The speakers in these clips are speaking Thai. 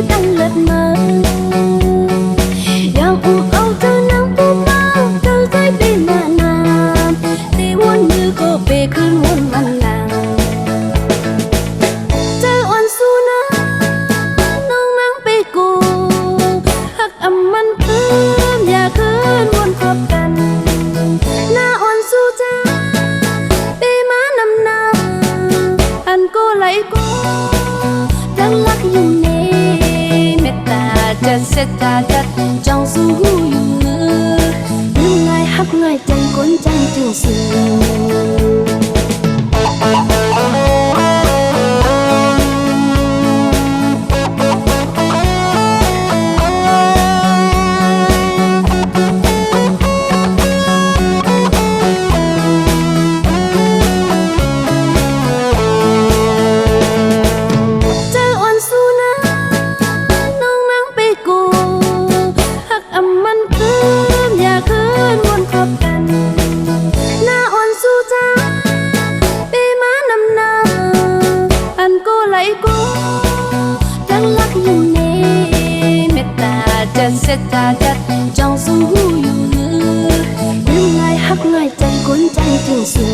đang lật mờ yang âu thơ nắng phút bao thơ thấy đi mà nam thì muốn như cô về cứ muốn mặn nàng thơ oan su na nông nắng bê cô hắc âm man khớmอย่าคืนวนคบกันหน้าอ่อนสู้จ้าเบม้านำนาอันก็ไหลก็ดังลักอยู่เนเมตตาจัดเสตตาจัดจองสู้อยู่ลืมง่ายฮักง่ายใจก้นจังจึงสื่เสตตาจัดจองสู้อยู่ลืมง่ายฮักง่ายใจก้นจังจึงสู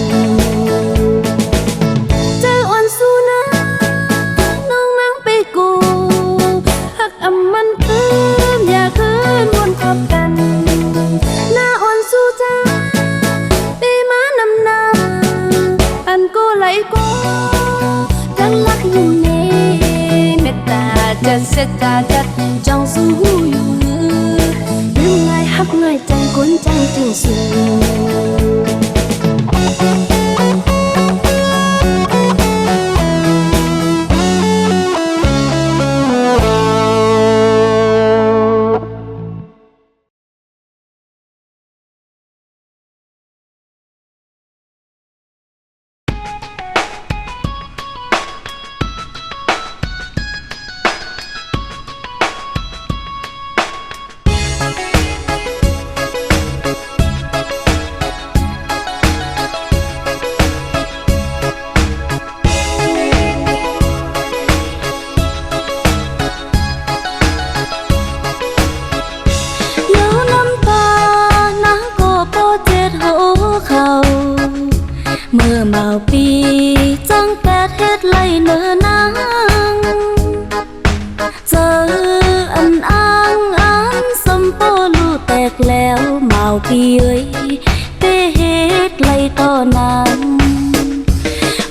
เจออ่อนสู้นะน้องนางไปกูฮักอำมันเพิ่มอย่าคืนวนคบกันหน้าอ่อนสู้จ้าเปม้านำนาอันก็ไหลก็ดังลักอยู่เนเมตตาจัดเสตตาจัดจองสู้อยู่ฮักง่ายใจก้นจังจึงสูเมื่อเมาปีจังแปดเฮ็ดไล่เนื้อนางเจออันอ้างอันสมโปลูแตกแล้วเมาปีเอ้ยเปเฮ็ดไล่ต่อนาง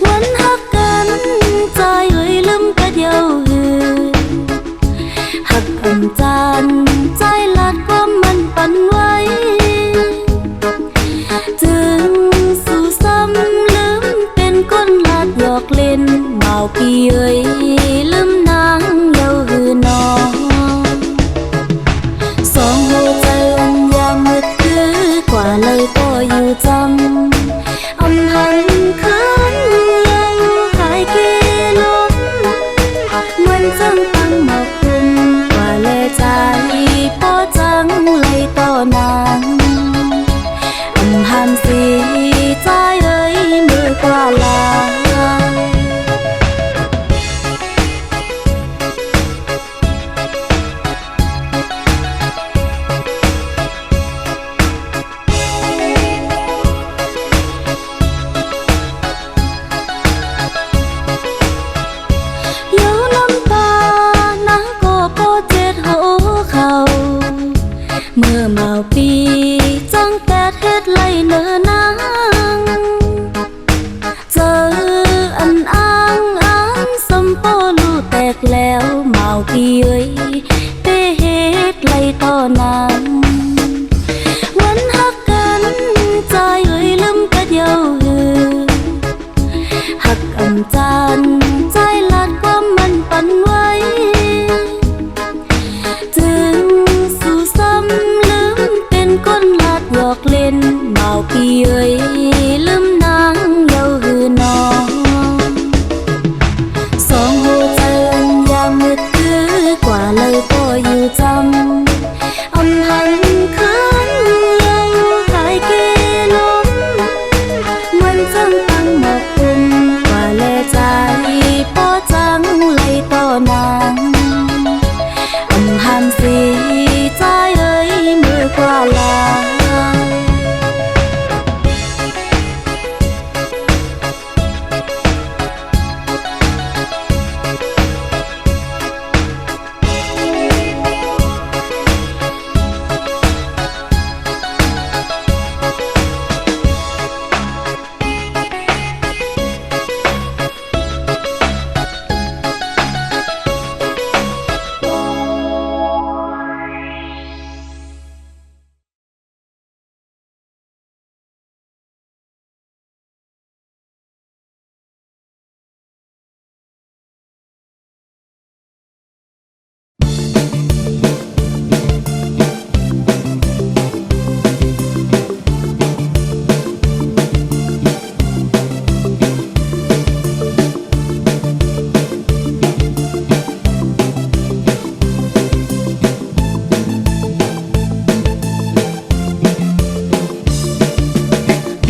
วันฮักกันใจเอ้ยลืมกะเดียวหักอำจานใจลัดความมันปั่นไว้จึงสู่ซ้ำลืมเป็นคนลาดหยอกเล่นเมาพี่เอ้ยลืมนางเยาหือน้องสองหัวใจอันยามมืดคือกว่าเลยก็อยู่จำอำหันคืนยังหายเกลมมันจังตั้งหมอกคุมกว่าเลยใจพอจังเลยต่อนางหันสีใจเอ้ยมือกว่าลาเย้าน้ำตานังก็โปเจ็ดหัวเขาเมื่อเมาปีจังแปดเฮ็ดไล่เนื้อนางเจออันอ้างอันสมโปลูแตกแล้วเมาพี่เอ้ยเปเฮ็ดไล่ต่อนางวันฮักกันใจเอ้ยลืมกะเดียวหักอำจานใจลัดความมันปั่นไว้จึงสู่ซ้ำลืมเป็นคนลาดหยอกเล่นเมาพี่เอ้ยลืมนางเยาหือน้องสองหัวใจอันยามมืดคือกว่าเลยก็อยู่จำอำหันคืนยังหายเกลมมันจังตั้งหมอกคุมกว่าเลยใจพอจังเลยต่อน làm gì trái ơi mưa qua là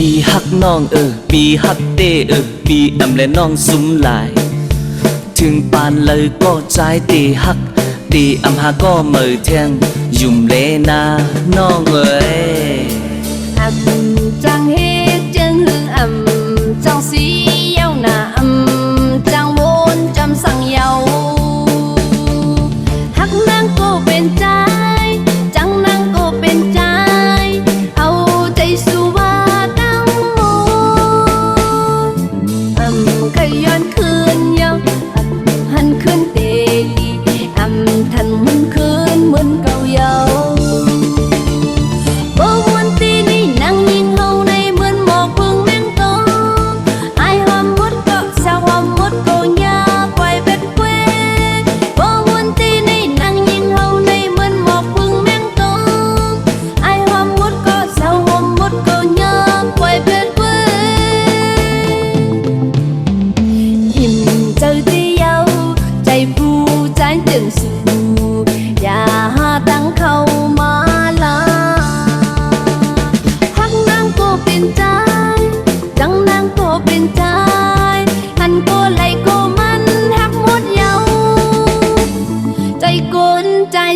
ปีฮักน้องปีฮักเต้ปีอำและน้องสุมหลายถึงปานเลยก็ใจตีฮักตีอำหาก็เหมยแทงยุ่มเลนาน้องเอ้ยchẳng hết chân hương chẳng xí yêu nà chẳng muốn chăm sang yêu hắc nang cô bên trái chẳng nang cô bên trái âu tay su ba đắng mô cây yon khơn nhau hân khơn tê đi thần hân khơn muốn cầu yêu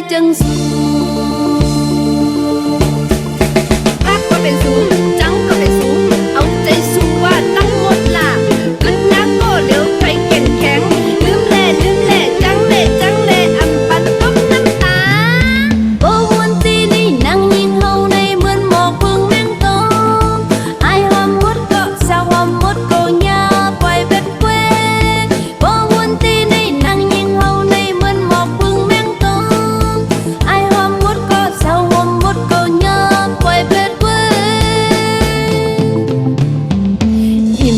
chân xuống bác có bên xuống trắng có bên xuống ông tay xuống qua tóc một là cứt ná cô liều tay kèn kén lướm lẹ trắng lẹ bắn tóc năm tá cô muốn ti đi năng nhìn hầu này mượn một phương men tô ai hôm mốt có sao hôm mốt cô nhớ quay về quê cô muốn ti đi năng nhìn hầu này mượn một phương men tô ai hôm mốt có sao hôm mốt cô nhớ quay về quê im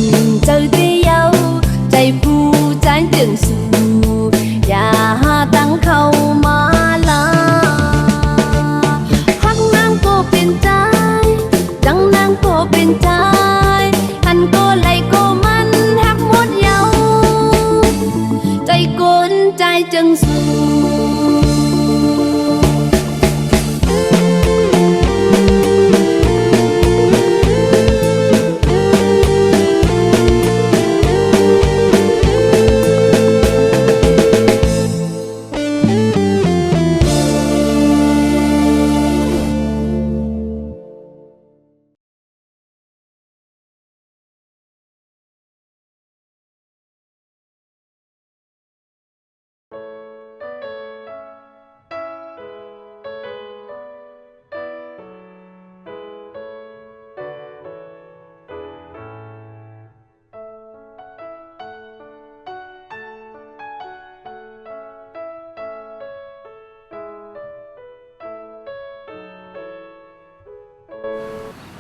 chơi tí yêuใจผู้ใจถึงสู่อย่าตั้งเข้ามาละฮักนางก็เป็นใจจังนางก็เป็นใจหันก็ไหลก็มันฮักหมดเยาใจก้นใจจึงสู่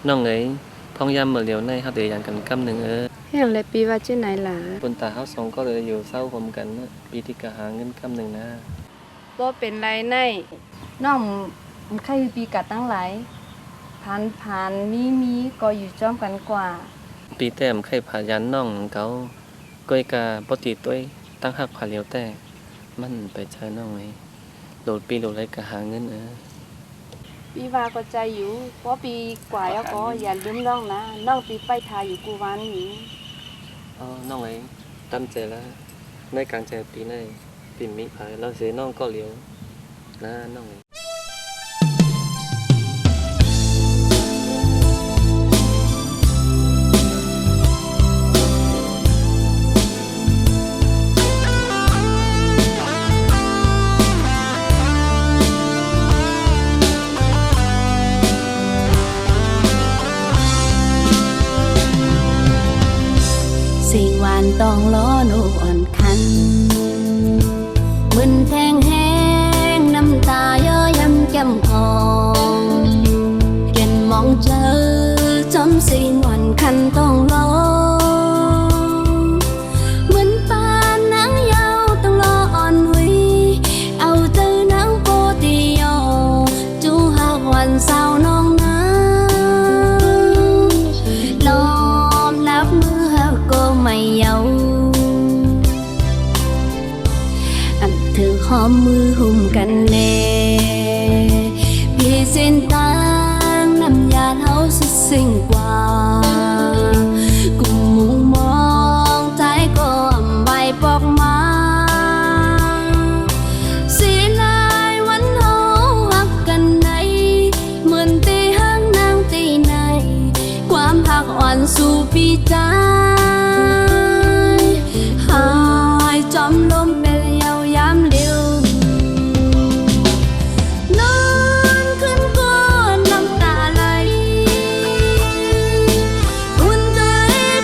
น้องเอ้ยพองยามเมื่อเลียวในเฮาได้อย่างกันกำหนึ่งอย่างไรปีว่าชื่อไหนล่ะบนตาเฮาสองก็เลยอยู่เศร้าพร้อมกันนะปีที่กะหาเงินกำหนึ่งนะ บ่เป็นไรในน้องใครปีกัดตั้งหลายผ่านมีก็อยู่จ้อมกันกว่า ปีแต้มไข่ผายันน้องเขาก้อยกาปติต้วยตั้งหักผาเลียวแต่มันไปเจอน้องไอ้โหลดปีโหลดไรกะหาเงินปีว่าก็ใจอยู่เพราะปีกว่าแล้วก็อย่าลืมน้องนะน้องปีไปทายอยู่กูวันนี้น้องไอ้ตั้งใจแล้วในการเจอปีในปีมีผาเราเสียน้องก็เลียว นะน้องสิ่งหวานต้องล้อโนอ่อนคันมึนแทงแห้งน้ำตาย่อยำแก้มคองเย็นมองเจอจอมสิ่งหวานคันต้องล้อเหมือนปานนางยาวต้องล้ออ่อนหุยเอาเจอนางโปติโยจูหากวันเศร้าน้องนะล้อมรับมือหากก็ไม่เยาอันเธอหอมมือหุ้มกันแน่พี่เส้นตางน้ำยาเท้าสุดสิ่งกว่ากุมมุงมองใจก็อำใบปอกมาสีลายวันเฮาหักกันในเหมือนตีห้างนางตีในความหักอ่อนสู่ปีใจหายจอมลมเป็นยาวยามเดียวนอนขึ้นก็น้ำตาไหลอุ่นใจ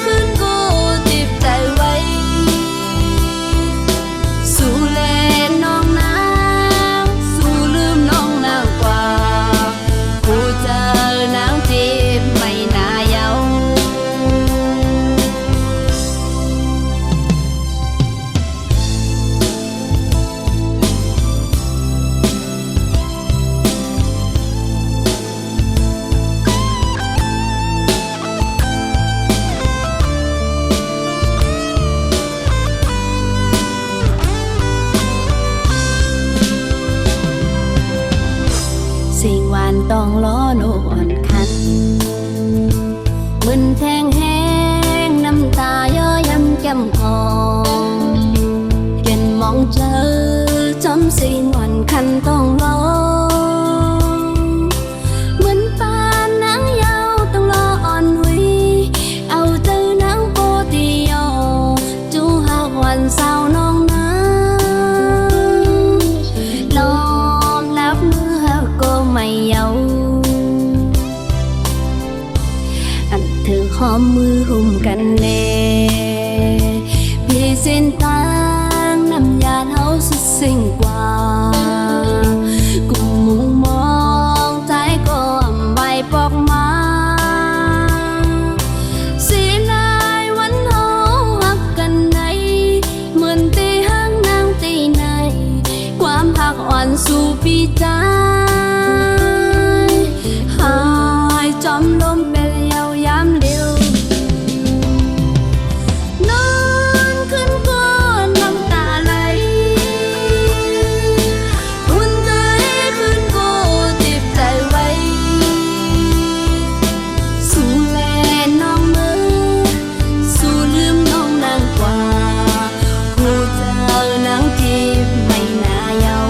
ขึ้นก็เจ็บใจไว้สู่แลน้องนางสู่ลืมน้องนางกว่าผู้เจอนางเจ็บไม่น่าเยา สิ่งหวานต้องล้อโนอ่อนคันมึนแทงแห้งน้ำตาย่อยำแก้มคองเย็นมองเจอจอมสิ่งหวานคันต้องล้อเหมือนปานนางยาวต้องล้ออ่อนหุยเอาเจอนางโปติโยจูหากวันเศร้าน้องนะล้อมรับมือหากก็ไม่เยาอันเธอหอมมือหุ้มกันแน่พี่เส้นตางน้ำยาเท้าสุดสิ่งกว่ากุมมุงมองใจก็อำใบปอกมาสีลายวันเฮาหักกันในเหมือนตีห้างนางตีในความหักอ่อนสู่ปีใจหายจอมลมเป็นยาวยามเดียวนอนขึ้นก็น้ำตาไหลอุ่นใจขึ้นก็เจ็บใจไว้สู่แลน้องมือสู่ลืมน้องนางกว่าผู้เจอนางจีบไม่น่าเยา น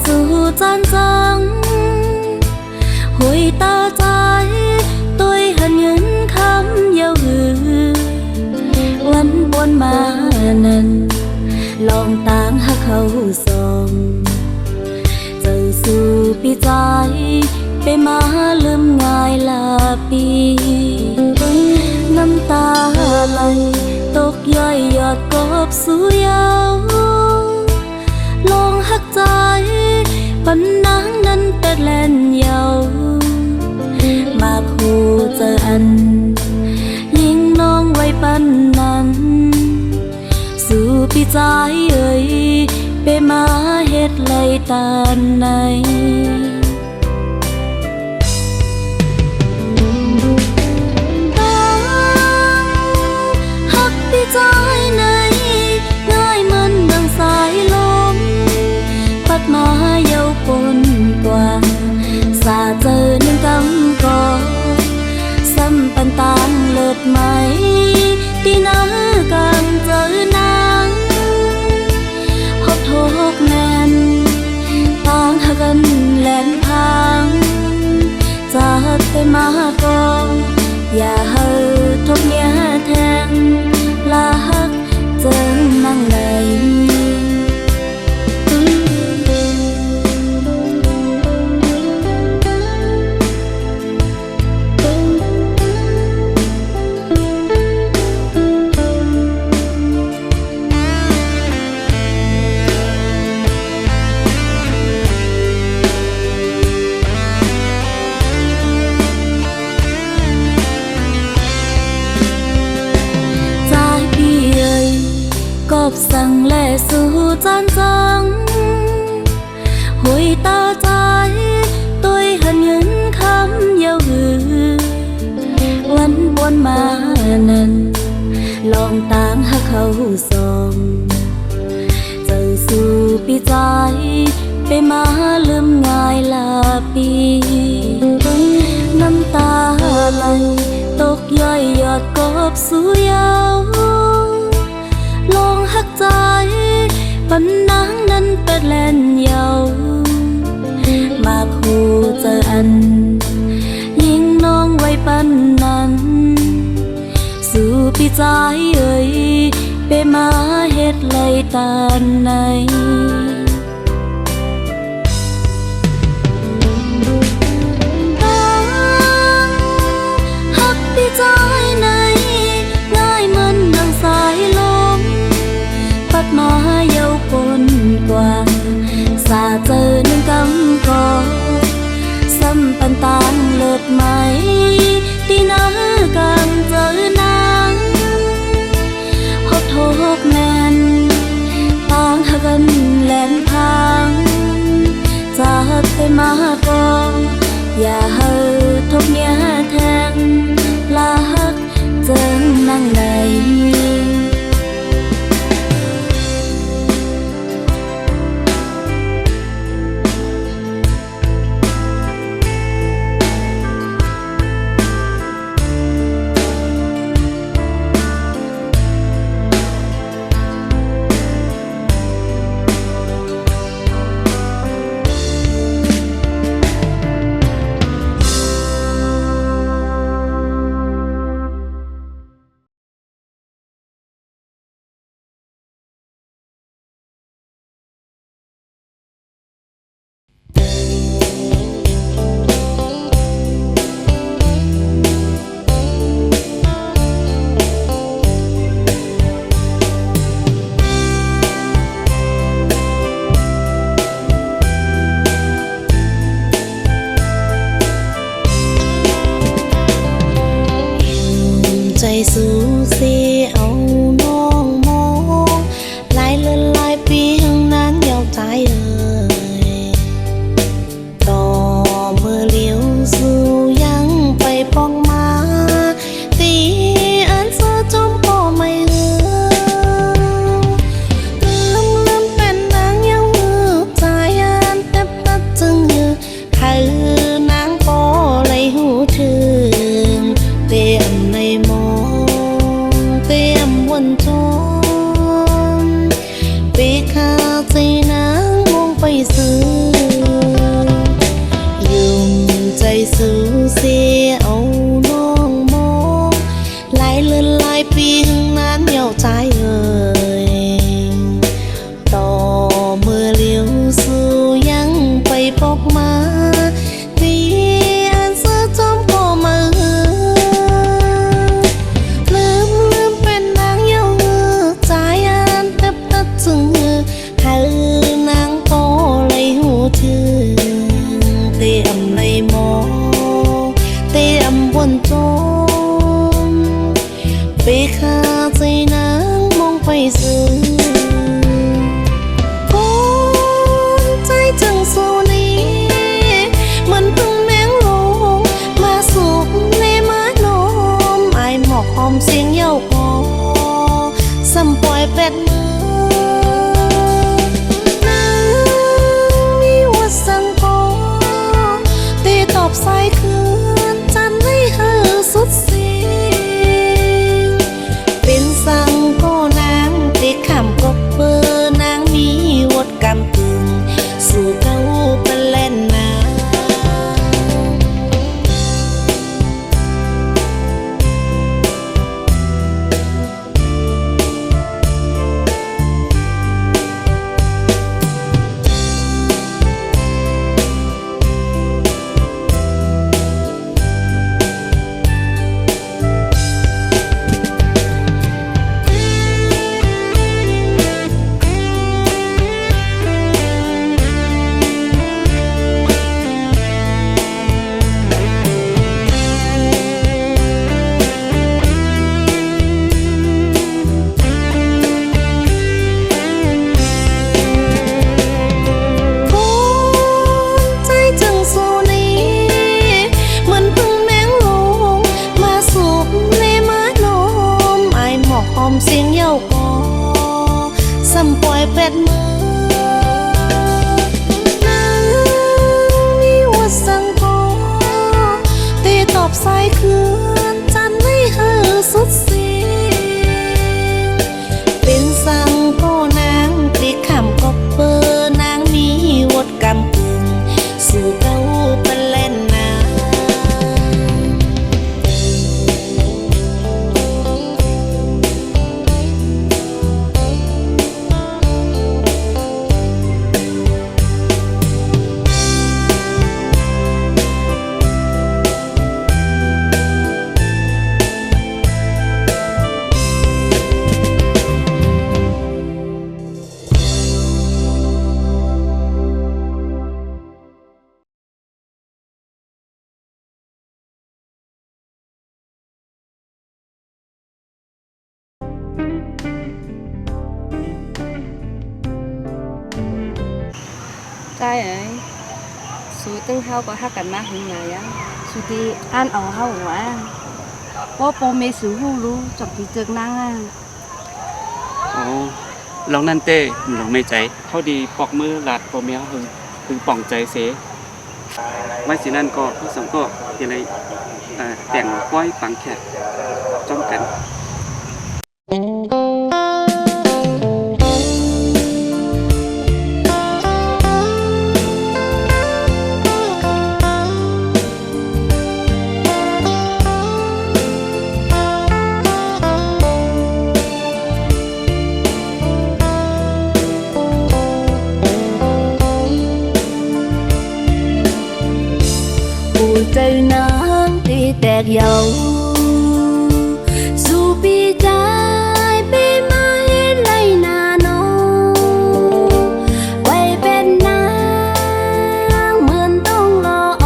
สู่จานจังหุยตาใจtôi hận những khám yêu hưวันบนมานั้นลองต่างหักเขาสองเจ้าสู่ปีใจไปมาลืมง่ายลาปีน้ำตาไหลตกย่อยหยอดกบสู่ยาวลองหักใจปันนางนั้นแต่แลนเยาวมาคู่เจออันยิ่งน้องไว้ปันนั้นสู่ปีใจเอ่ยไปมาเฮ็ดไลตานในหักปีใจในง่ายมันดังสายลมปัดมาเย้าปนกว่าสาเจอหนึ่งกำกอซ้ำปันตางเลิศไหมตีหน้ากลางเจอนางหดทุกแน่นต่างหากันแลนพังจะไปมาก็อย่าเฮาทุกเนี้ยแทงลาหักเจอนั่งไหนกบสั่งแลสู่จานจังหุยตาใจtôi hận những khám yêu hưวันบนมานั้นลองต่างหักเขาสองเจ้าสู่ปีใจไปมาลืมง่ายลาปีน้ำตาไหลตกย่อยหยอดกบสู่ยาวลองหักใจปันนางนั้นเป็นแลนเยาวมาคู่เจออันยิ่งน้องไว้ปันนั้นสู่ปีใจเอ่ยไปมาเฮ็ดไลตานในหักปีใจในง่ายมันดังสายลมปัดมาเย้าปนกว่าสาเจอหนึ่งกำกอซ้ำปันตางเลิศไหมตีหน้ากลางเจอนางหดทุกแน่นต่างหากันแลนพังจะไปมาก็อย่าเฮาทุกเนี้ยแทงลาหักเจอนั่งไหนสู่เสียเอาน้องมองหลายเลือนหลายปีข้างนั้นยาวใจเอ่ยต่อเมื่อเลี้ยวสู่ยังไปป้องมาตีอันเสื้อจมก็ไม่ลืมเป็นนางยังมือใจอันแต่ปัดจึงยืคือนางก็เลยหูถึงเตียนในมอง ใจเอ้ยสูตึงเฮาก็ฮักกันมากถึงไหนอ่ะสุดีอ่านเอาเฮาว่าว่าโปเมสูฮู้รู้จักที่เจอนางอ่ะ อ๋อลองนั่นเต้ลองไม่ใจเขาดีปอกมือหลาดโปเมียถึงป่องใจเสไว้สินั่นก็ผู้สองก็ยังไงแต่งก้อยปังแขกจ้องกัน Bụi trời nắng thì tẹt dầu dù bi trái bi mai lấy nà nó quay bên nắng mượn tông lo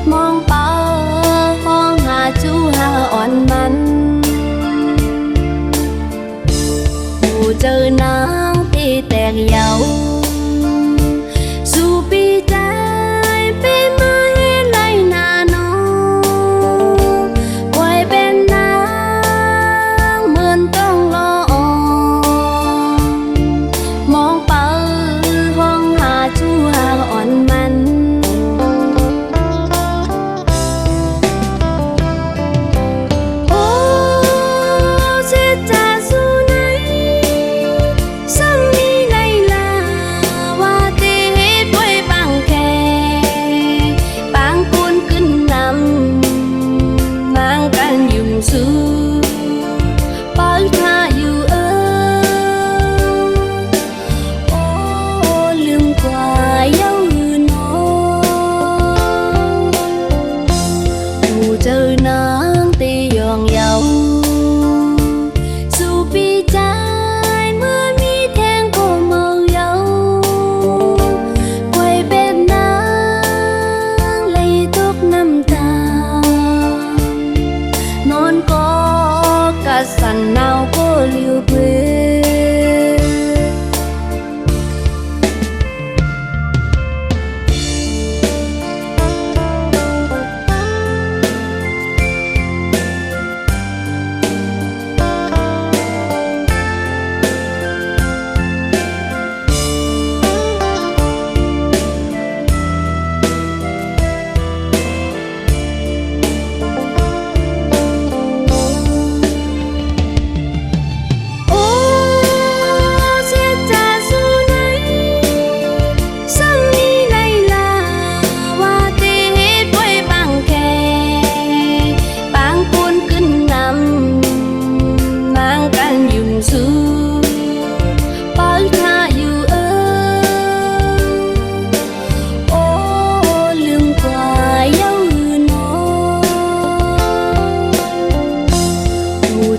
mong bao hoang hà chú hà on man bụi trời nắng thì tẹt dầu dù bi trái sẵn nào có liều quê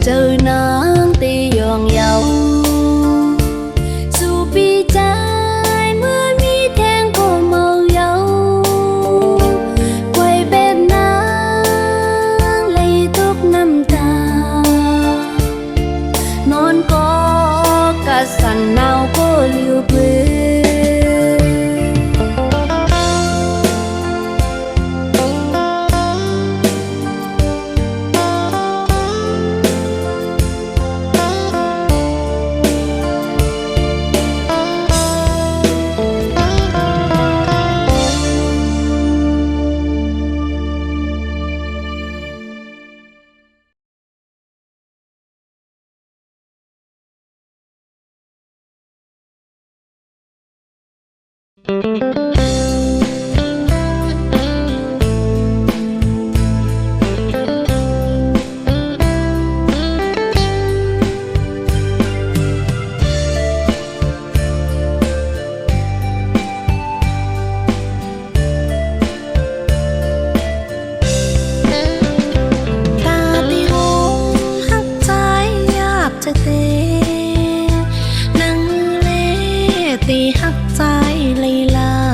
trời nắng thì giòn dầu dù bi trái mưa mi then cô màu dâu quay bên nắng lấy thuốc năm ta non có cả sẵn nào có liều quêตีฮักใจเลยล่ะ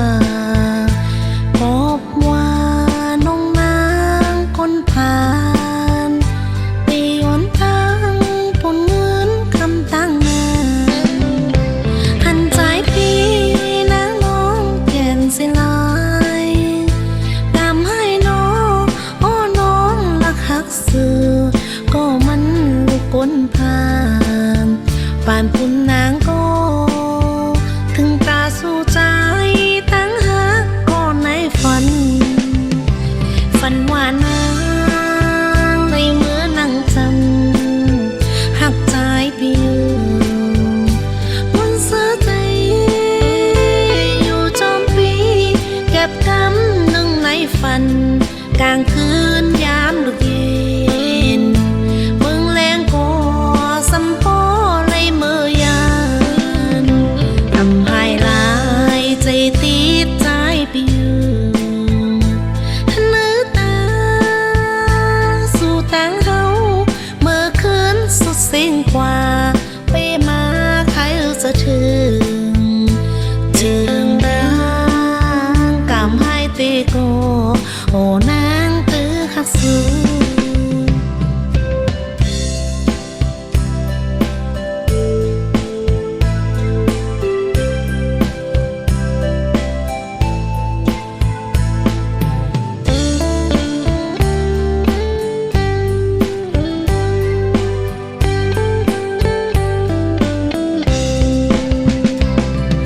สู้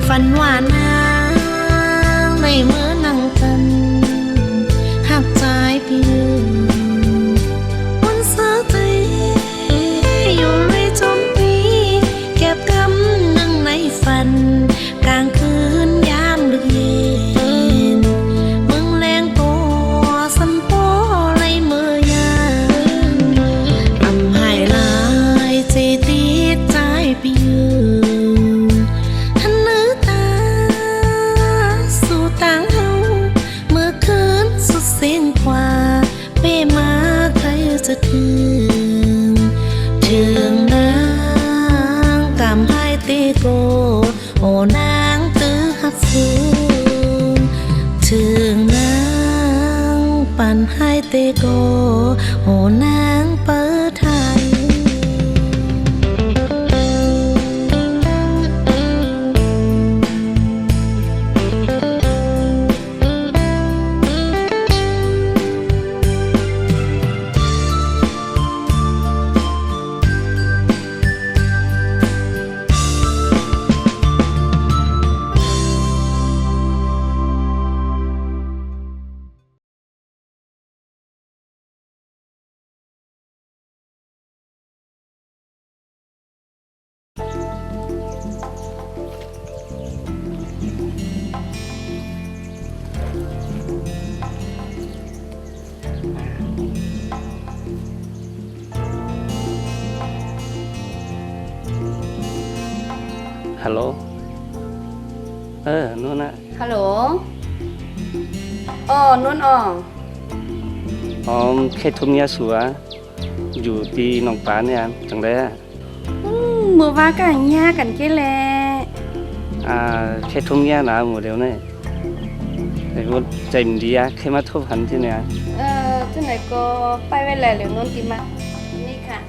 ฝันว่านางในเมื่อนั่งกันหักใจพี่ยืนวันเสาร์ตีอยู่เลยจนปีเก็บกำนั่งในฝันกลางคืนยามดึกเย็นมึงแรงตัวสันโปเลยเมื่อยามทำให้ลายใจติดใจพี่ยืน ต่างเฮาเมื่อคืนสุดเสียงกว่าเป้มาใครจะถึงนางกำให้ตีโกโอ้นางตื้อหักสูงถึงนางปั่นให้ตีโกโอ้นางเปิดไทยฮัลโหลนู่นนะ ฮัลโหลอ๋อนุ่นอ๋อ แค่ทุ่มเนี้ยสัวอยู่ที่หนองปานเนี่ยจังเลยอ่ะ มือว่ากันยากันแค่แล แค่ทุ่มเนี้ยนะหมดเดียวเนี่ยแต่ก็ใจมันดีอะแค่มาทบหันที่เนี่ย ที่ไหนก็ไปไว้แลเดี๋ยวนุ่นติมานี่ค่ะ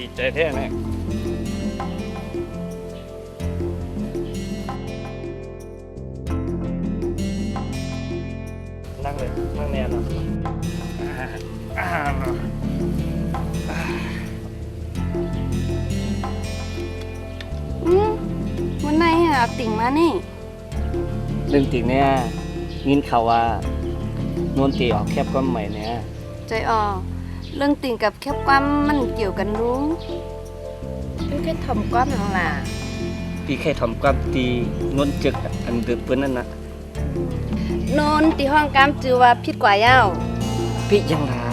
ดีใจแท้เนี่ยนั่งเลยนั่งแน่นอนวันไหนเอาติ่งมานี่ เรื่องจริงเนี่ยยินข่าวว่านวลตีออกแคบก้อนใหม่เนี่ย ใจอ่อเรื่องติ่งกับแคบความมันเกี่ยวกันรู้เป็นแค่ทำก้อนหลังล่ะ ตีแค่ทำกับตีนวลจึกอันเดือดเปื้อนนั่นนะ โนนตีห้องกามจือว่าผิดกว่าเย้า พี่ยังลา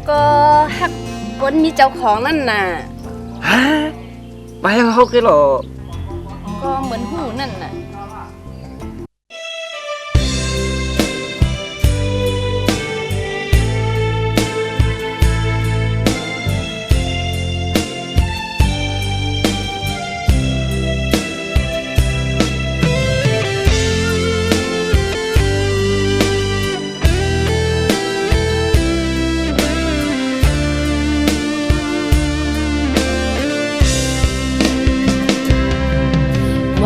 ก็ฮักคนมีเจ้าของนั่นน่ะ ฮะไปเขาคือหรอ ก็เหมือนหูนั่นน่ะ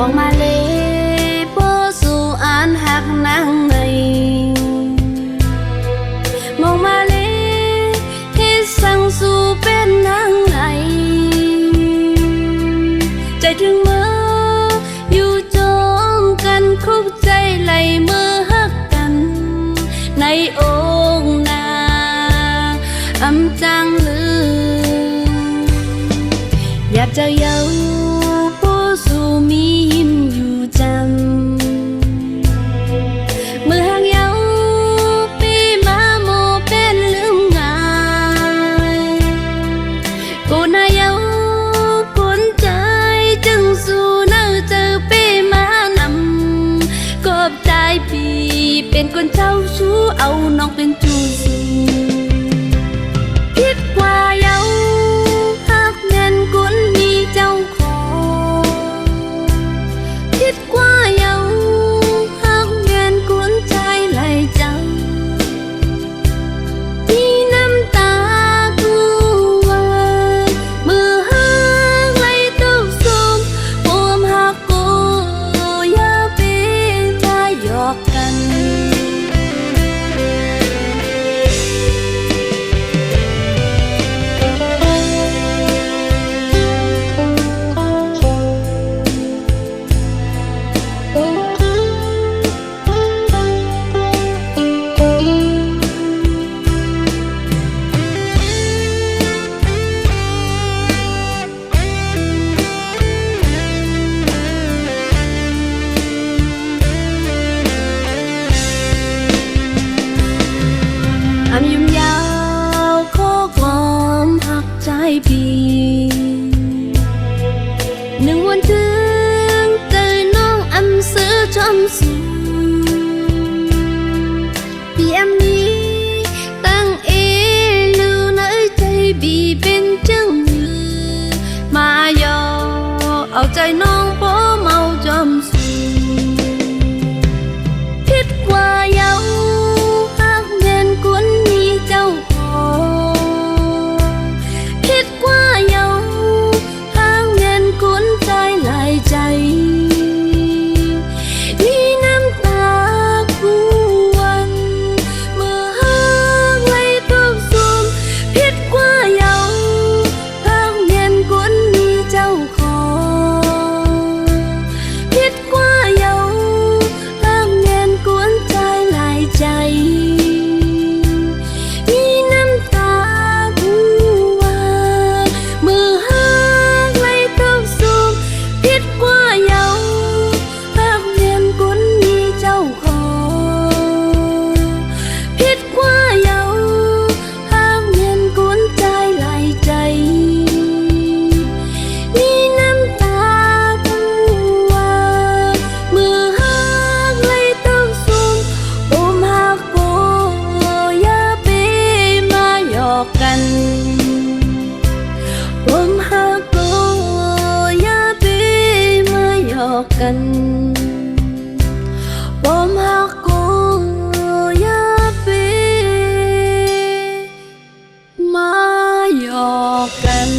บอกมาเลยโปสู่อ่านหักนางในมองมาเลยที่สั่งสู่เป็นนางไหนใจถึงมืออยู่จองกันคุกใจไหลมือหักกันในองค์นางอำจังลือหยัด เจ้าเยาผู้สู่มีหิมอยู่จำเมื่อหางเยาปีมาโมเป็นลืมง่ายกูน่าเยาคนใจจึงสู่เนื้อเจอปีมานำกบใจปีเป็นคนเจ้าชู้เอาน้องเป็นจูสูคิดว่าเยาหักแม่นคนมีเจ้าของคิดว่าเยาหักแม่นคนใจไหลจังมีน้ำตากูว่าเมื่อหักไหลตกสมปมหักกูอย่าเป็นมาหยอกกัน อำยุ่มยาวข้อความหักใจพี่หนึ่งวันถึงเจอน้องอำซื้อจอมสูพี่อำนี้ตั้งเอลือในใจบีเป็นจังมือมายอเอาใจน้องเพราะเมาจอมสูคิดว่าเยาคนมีเจ้าของคิดว่าเยาห่างเงินคนใจหลายใจมีน้ำตากูวันเมื่อห่างไหลตกสูมคิดว่าเยาห่างเงินคนมีเจ้าของคิดว่าเยาห่างเงินคนใจหลายใจกันบ่มาโกอย่าไปมาหยอกกัน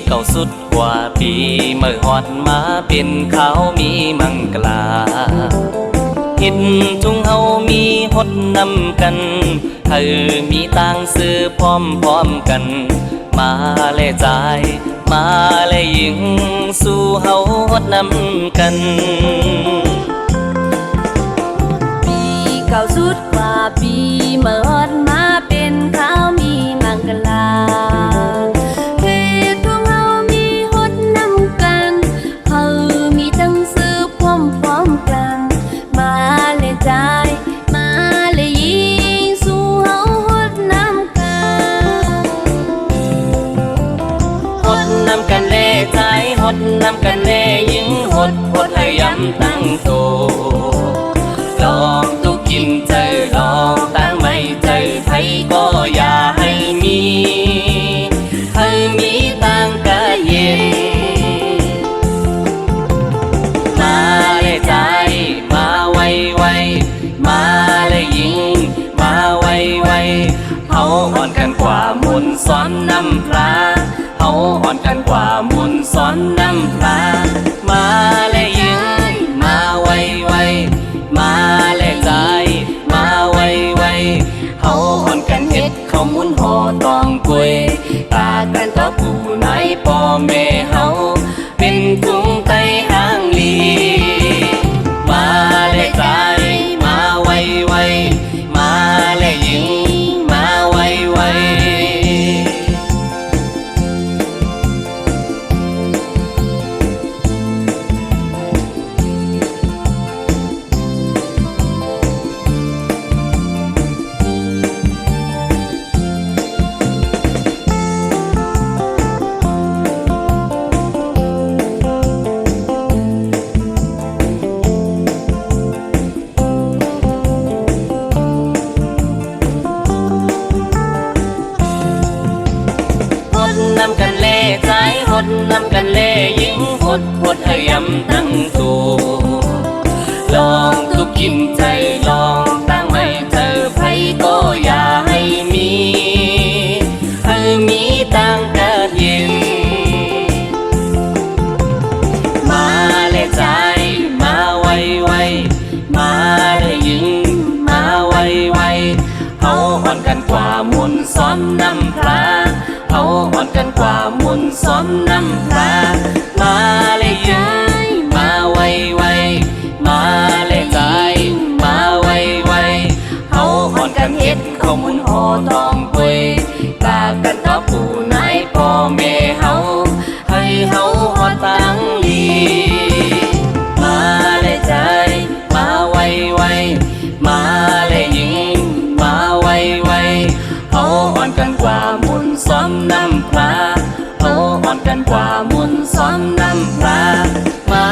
เก่าสุดกว่าปีเมื่อฮอดมาเป็นเขามีมังกลาเห็นจุงเฮามีฮดนำกันเธอมีต่างซื้อพร้อมกัน มาแลจ่ายมาแลยิงสู่เฮาฮดนำกันปีเก่าสุดกว่าปีเมื่อฮอดมาเป็นเขามีมังกลานำกันแน่ยิ่งหดให้ย้ำตั้งโตลองตุกกินเจอลองตั้งไม่เจอไทยก็อย่าให้มีต่างกะ ดนำกันเล่ยิงพดพดให้ยำตั้งตัวลองทุกกินใจลองตั้งไม่เธอไผก็อย่าให้มีตั้งกะเย็นมาเลยใจมาไวไวมาได้ยิงมาไวไวเอาอ่อนกันกว่ามุนซ้อมน้ำพระเอาอ่อนกันกว่ามุนซ้อมน้ำพระมาเลยยิงมาไวไวมาเลยใจมาไวไวเอาอ่อนกันเฮ็ดข้าวมุนห่อทองปุยกากันต่อผู้นายพ่อแม่เฮาให้เฮาฮอดตังลีมาเลยใจมาไวไวมาเลยยิงมาไวไวเอาอ่อนกันกว่ามุนซ้อมน้ำพระเอาอ่อนกันกว่ามุนซ้อมน้ำพระมา